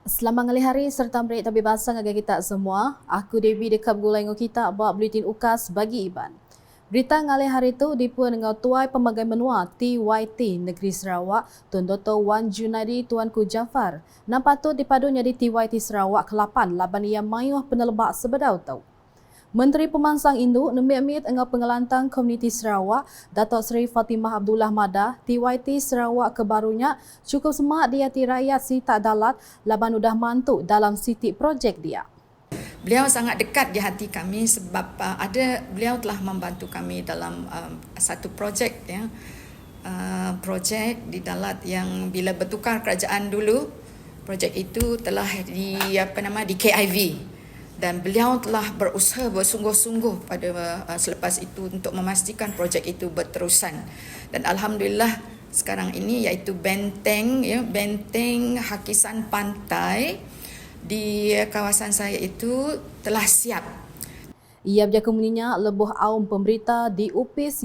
Selamat ngali hari serta merik tabir bahasa ngagai kita semua. Aku Devi dekat gulai ngo kita buat buletin ukas bagi Iban. Berita ngali hari itu dipuan dengan Tuai Pemagai Menua TYT Negeri Sarawak Tun Dr. Wan Junaidi Tuanku Jafar. Nampatut dipadunya di TYT Sarawak ke-8 laban ia mayuh penelebak sebedau tau. Menteri Pemansang Induk nemit-mit dengan pengelantang komuniti Sarawak, Datuk Seri Fatimah Abdullah Madah, TYT Sarawak kebarunya cukup semak di hati rakyat si tak dalat laban udah mantuk dalam siti projek dia. Beliau sangat dekat di hati kami sebab beliau telah membantu kami dalam satu projek projek di Dalat yang bila bertukar kerajaan dulu, projek itu telah di KIV. Dan beliau telah berusaha bersungguh-sungguh pada selepas itu untuk memastikan projek itu berterusan. Dan alhamdulillah sekarang ini iaitu benteng hakisan pantai di kawasan saya itu telah siap. Ia berjaka muninya lebuh aum pemberita di UPIS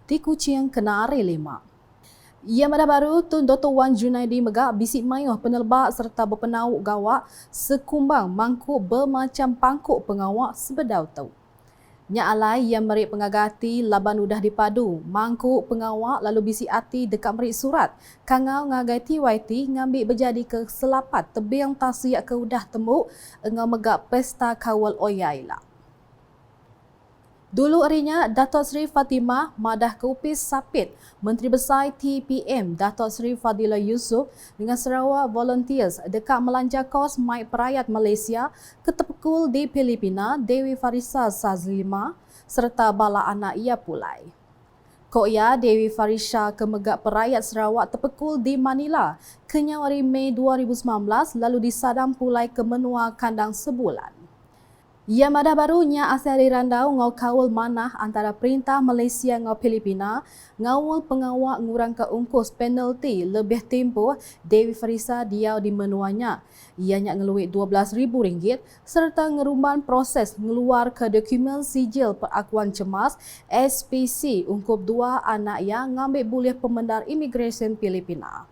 di Kuching Kenari 5. Ia madah baru Tun Dr. Wan Junaidi megak bisik mayuh penelbak serta berpenau gawak sekumbang mangkuk bermacam pangkuk pengawak sebedau tau. Nya alai yang merik pengagati laban udah dipadu mangkuk pengawak lalu bisik hati dekat merik surat kangau ngagai TYT ngambil berjadi ke selapat tebing tasiak ke udah tembuk engau megak pesta kawal oyailah. Dulu erinya Datuk Seri Fatimah Madah ke UPIS Sapit, Menteri Besar TPM Datuk Seri Fadilah Yusof dengan Sarawak Volunteers dekat melanja kos mai perayat Malaysia ke tepekul di Filipina Dewi Farisa Sazlima serta bala anak ia pulai. Koya Dewi Farisha ke megak perayat Sarawak tepekul di Manila kenyawari Mei 2019 lalu disadam pulai ke menua kandang sebulan. Ia madah barunya asal dirandau ngau kawal manah antara Perintah Malaysia ngau Filipina ngawal pengawak ngurang ke ungkus penalti lebih tempoh Dewi Farisa diau di menuanya. Ia nyak ngeluit RM12,000 serta ngerumban proses ngeluar ke dokumen sijil perakuan cemas SPC ungkup dua anak yang ngambil boleh pemendar imigresen Filipina.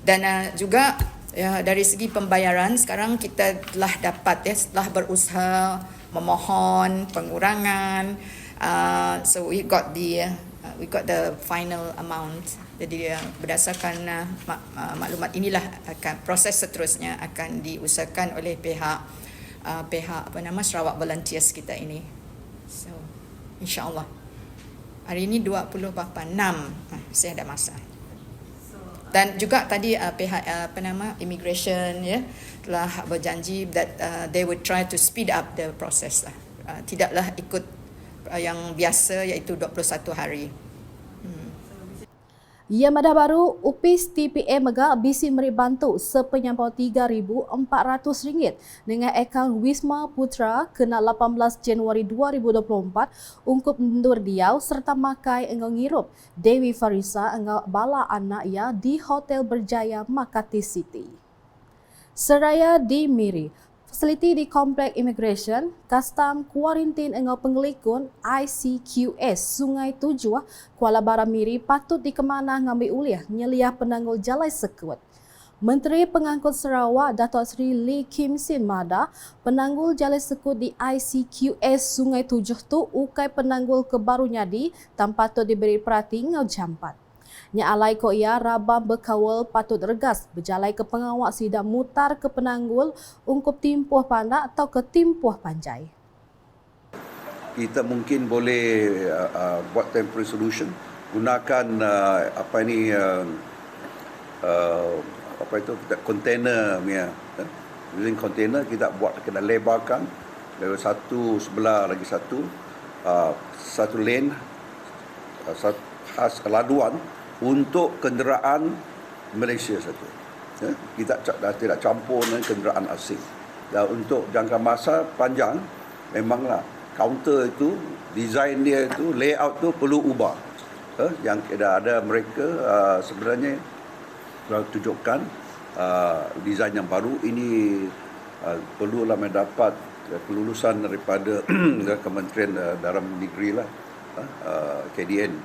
Dan juga dari segi pembayaran sekarang kita telah dapat setelah berusaha memohon pengurangan, so we got the final amount. Jadi berdasarkan maklumat inilah akan proses seterusnya akan diusahakan oleh pihak Sarawak Volunteers kita ini. So insya-Allah hari ini 20 6 saya ada masa. Dan juga tadi pihak immigration telah berjanji that they would try to speed up the process lah. Tidaklah ikut yang biasa iaitu 21 hari. Ia madah baru UPIS TPM megak bisi meri bantu sepenyampau RM3,400 dengan akaun Wisma Putra kena 18 Januari 2024 ungkup mendur diau serta makai engau ngirup Dewi Farisa engau bala anak ia di Hotel Berjaya Makati City. Seraya di Miri, fasiliti di Komplek Immigration, Kastam, Kuarantin engau pengelikun ICQS Sungai Tujuh, Kuala Baramiri patut dikemana ngambil uliah nyeliah penanggul jalai sekut. Menteri Pengangkut Sarawak Datuk Seri Lee Kim Sin Madah, penanggul jalai sekut di ICQS Sungai Tujuh tu ukai penanggul kebarunya di tanpa patut diberi perhati ngau jampat. Nya alai ko ia rabam berkawal patut regas berjalai ke pengawak sidak mutar ke penanggul ungkup timpuh pandak atau ke timpuh panjai. Kita mungkin boleh buat temporary solution, gunakan container punya. Using container kita buat kena lebarkan dari satu sebelah lagi satu lane khas laduan untuk kenderaan Malaysia satu. Kita tidak campur dengan kenderaan asing. Dan untuk jangka masa panjang, memanglah kaunter itu, design dia itu, layout tu perlu ubah. Yang ada mereka sebenarnya telah tunjukkan design yang baru ini perlulah mendapat kelulusan daripada Kementerian Dalam Negeri lah, KDN.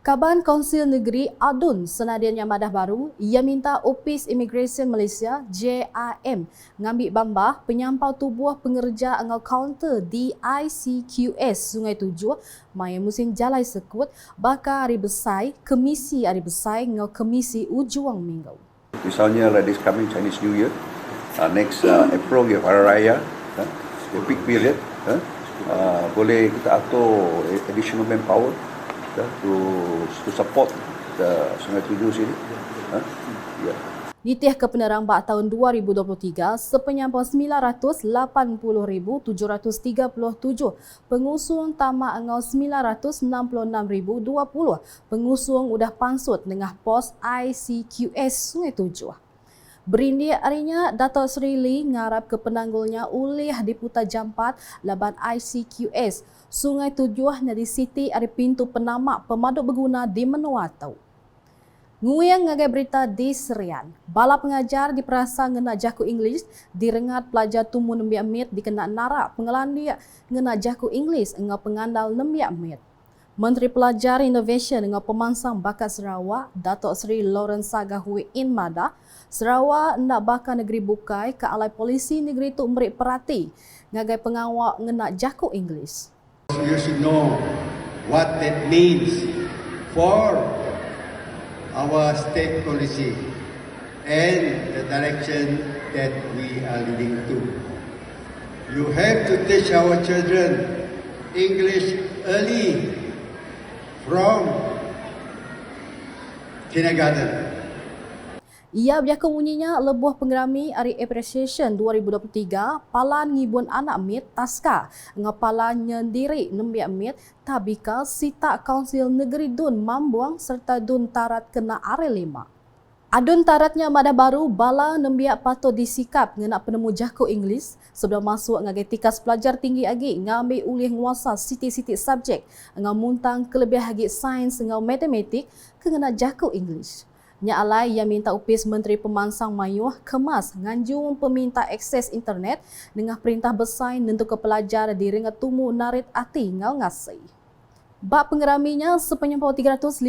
Kaban Kaunsil Negeri Adun senadiannya madah baru, ia minta Opis Immigration Malaysia JIM ngambil bambah penyampau tubuh pengerja angau kaunter di ICQS Sungai Tujuh maya musim jalai sekut bakar hari besai, kemisi hari besai ngau kemisi ujuang minggu. Misalnya like this coming Chinese New Year, next April we have Hari Raya, the peak period, boleh kita atur additional manpower to support the Sungai Tujuh sini. Yeah. Nitih ke penerang bak tahun 2023, sepenyampau 980,737 pengusung tamak angau 966,020 pengusung udah pansut dengan pos ICQS Sungai Tujuh. Berindik harinya, Dato' Sri Lee ngarap ke penanggulnya ulih di Putar Jampat laban ICQS Sungai Tujuh dari Siti ada pintu penamak pemaduk berguna di Menua Tau. Nguyang ngagai berita di Serian. Bala pengajar diperasa ngena jaku Inggeris direngat pelajar tumu 6 mit dikena narak pengelandia ngena jaku Inggeris ngau pengandal 6 mit. Menteri Pelajar Innovation dengan pemansang bakat Sarawak, Dato' Sri Lawrence Sagahui Inmada, Sarawak nak bakal negeri bukai ke alai polisi negeri tu memberi perhati ngagai pengawak ngena jaku Inggeris. You should know what that means for our state policy and the direction that we are leading to. You have to teach our children English early from kindergarten. Ia berjaka bunyinya lebuh penggerami Hari Appreciation 2023 palan ngibun anak mit taska ngapalan nyendiri 6 mit tabika sita Kaunsil Negeri Dun Mambuang serta Dun Tarat kena are 5. Adun taratnya madah baru bala 6 patut disikap ngena penemu jaku Inggeris sebelum masuk ngagai tikas pelajar tinggi agi ngambil ulih nguasa siti-siti subjek ngamuntang kelebih agi sains ngau matematik ke ngena jaku Inggeris. Nya alai yang minta Upis Menteri Pemansang Mayuh kemas nganjung peminta akses internet dengan perintah besar nentuk ke pelajar di ringat tumu narit ati ngau ngasai. Bak pengeraminya sepenyampau 357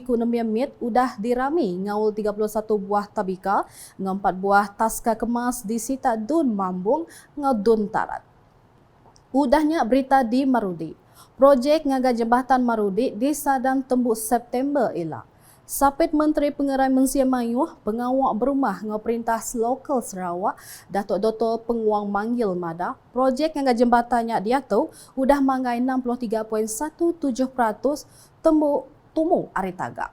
ikut 6 mit udah dirami ngaul 31 buah tabika ngau 4 buah taska kemas di sita Dun Mambung ngau Dun Tarat. Udahnya berita di Marudi. Projek ngaga jambatan Marudi disadang tembus September elak. Sapit Menteri Pengerai Mensia Mayuh, pengawak berumah ngau perintah lokal Sarawak, Datuk Dr. Penguang Manggil Mada, projek nganga jembatannya dia tu udah mangai 63.17% tumu ari tagak.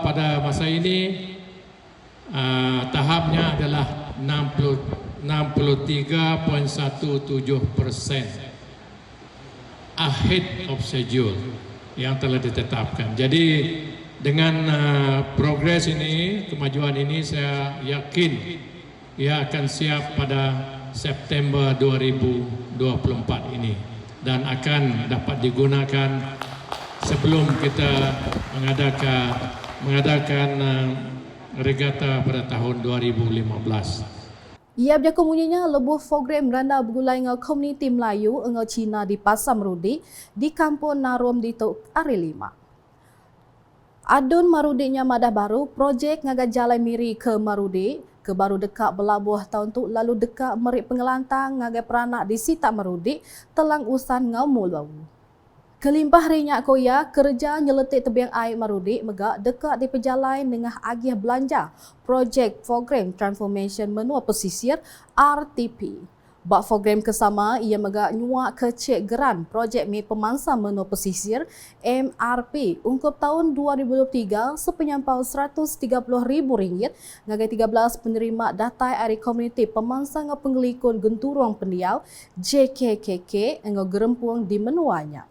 Pada masa ini tahapnya adalah 63.17% ahead of schedule yang telah ditetapkan. Jadi dengan progres ini, kemajuan ini saya yakin ia akan siap pada September 2024 ini dan akan dapat digunakan sebelum kita mengadakan regata pada tahun 2015. Ia berjaka bunyinya lebuh program randa bergulai ngau komuniti Melayu ngau Cina di Pasar Merudi di Kampung Narum di Tok Ari 5. Adun Marudinya madah baru, projek ngaga jalan miri ke Marudi, ke baru dekat belabuh tahun tu lalu dekat merik pengelantang ngaga peranak di Sita Marudi, telang usan ngau mulau. Kelimpah rinyak koya kerja nyeletik tebiang air Marudi megak dekat di pejalan dengan agih belanja projek program transformation menua pesisir RTP. Bak program kesama ia megak nyuak ke cek geran projek mi pemansang menua pesisir MRP ungkup tahun 2023 sepenyampau RM130,000 ngagai 13 penerima data dari komuniti pemansang penggelikun genturong pendiau JKKK ngau gerempung di menuanya.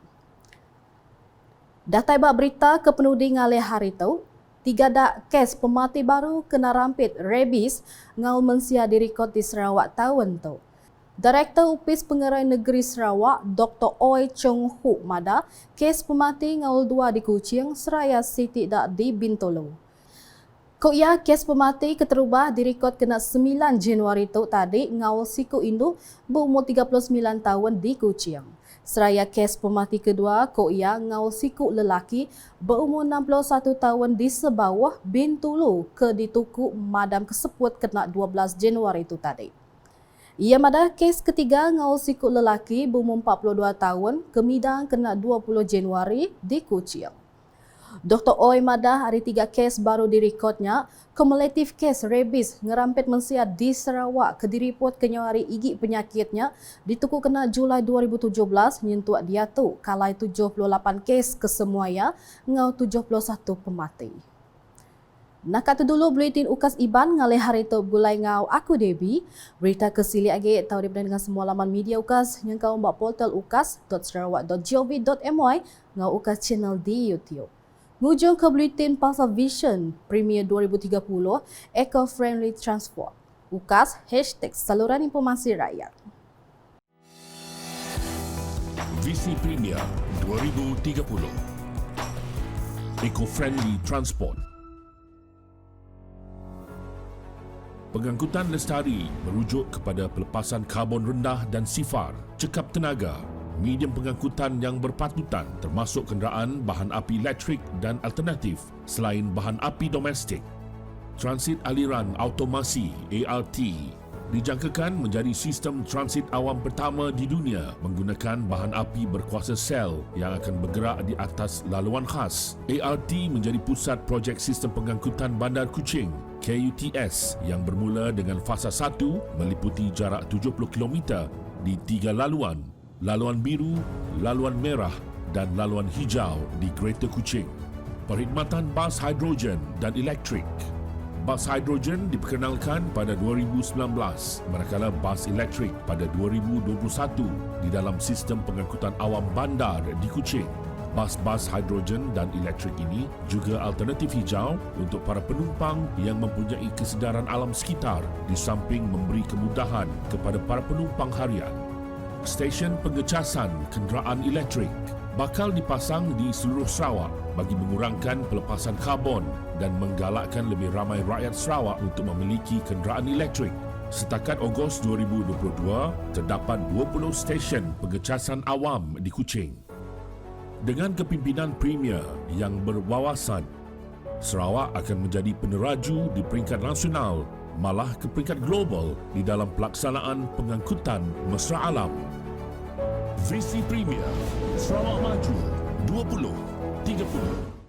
Data bak berita ke penudi ngalih hari tu 3 dak kes pemati baru kena rampit rabies ngau mensia direkod di Sarawak tahun tu. Direktur Upis Pengerai Negeri Sarawak, Dr. Oi Chong Hu Mada, kes pemati ngaul 2 di Kuching, Seraya Siti dak di Bintolo. Koya kes pemati keterubah direkod kena 9 Januari tu tadi ngaul siku induk berumur 39 tahun di Kuching. Seraya kes pemati kedua, Kok Ia ngau sikuk lelaki berumur 61 tahun di Sebawah Bintulu ke dituku madam keseput kena 12 Januari itu tadi. Ia madah kes ketiga ngau sikuk lelaki berumur 42 tahun ke Midang kena 20 Januari di Kuching. Dr. Oi madah hari 3 kes baru direkodnya kumulatif kes rabies ngerampet mensia di Sarawak ke diripot kenyawari igi penyakitnya dituku kena Julai 2017 nyentuak dia tu kalai 78 kes kesemuanya ngau 71 pemati. Nak kata dulu buletin UKAS IBAN ngalih hari tu gulai ngau aku Debbie. Berita kesili agi tahu daripada dengan semua laman media UKAS yang kau mbak portal ukas.sarawak.gov.my ngau UKAS channel di YouTube. Ngujung ke buletin Pasar Vision Premier 2030 Eco-Friendly Transport. UKAS #saluran informasi rakyat. Visi Premier 2030 Eco-Friendly Transport. Pengangkutan lestari merujuk kepada pelepasan karbon rendah dan sifar, cekap tenaga, medium pengangkutan yang berpatutan termasuk kenderaan bahan api elektrik dan alternatif selain bahan api domestik. Transit aliran automasi ART dijangkakan menjadi sistem transit awam pertama di dunia menggunakan bahan api berkuasa sel yang akan bergerak di atas laluan khas. ART menjadi pusat projek sistem pengangkutan Bandar Kuching KUTS yang bermula dengan fasa 1 meliputi jarak 70 km di 3 laluan, laluan biru, laluan merah dan laluan hijau di Greater Kuching. Perkhidmatan bas hidrogen dan elektrik. Bas hidrogen diperkenalkan pada 2019 manakala bas elektrik pada 2021 di dalam sistem pengangkutan awam bandar di Kuching. Bas-bas hidrogen dan elektrik ini juga alternatif hijau untuk para penumpang yang mempunyai kesedaran alam sekitar di samping memberi kemudahan kepada para penumpang harian. Stesen pengecasan kenderaan elektrik bakal dipasang di seluruh Sarawak bagi mengurangkan pelepasan karbon dan menggalakkan lebih ramai rakyat Sarawak untuk memiliki kenderaan elektrik. Setakat Ogos 2022, terdapat 20 stesen pengecasan awam di Kuching. Dengan kepimpinan Premier yang berwawasan, Sarawak akan menjadi peneraju di peringkat nasional malah ke peringkat global di dalam pelaksanaan pengangkutan mesra alam. Visi Premier Sarawak Maju 2030.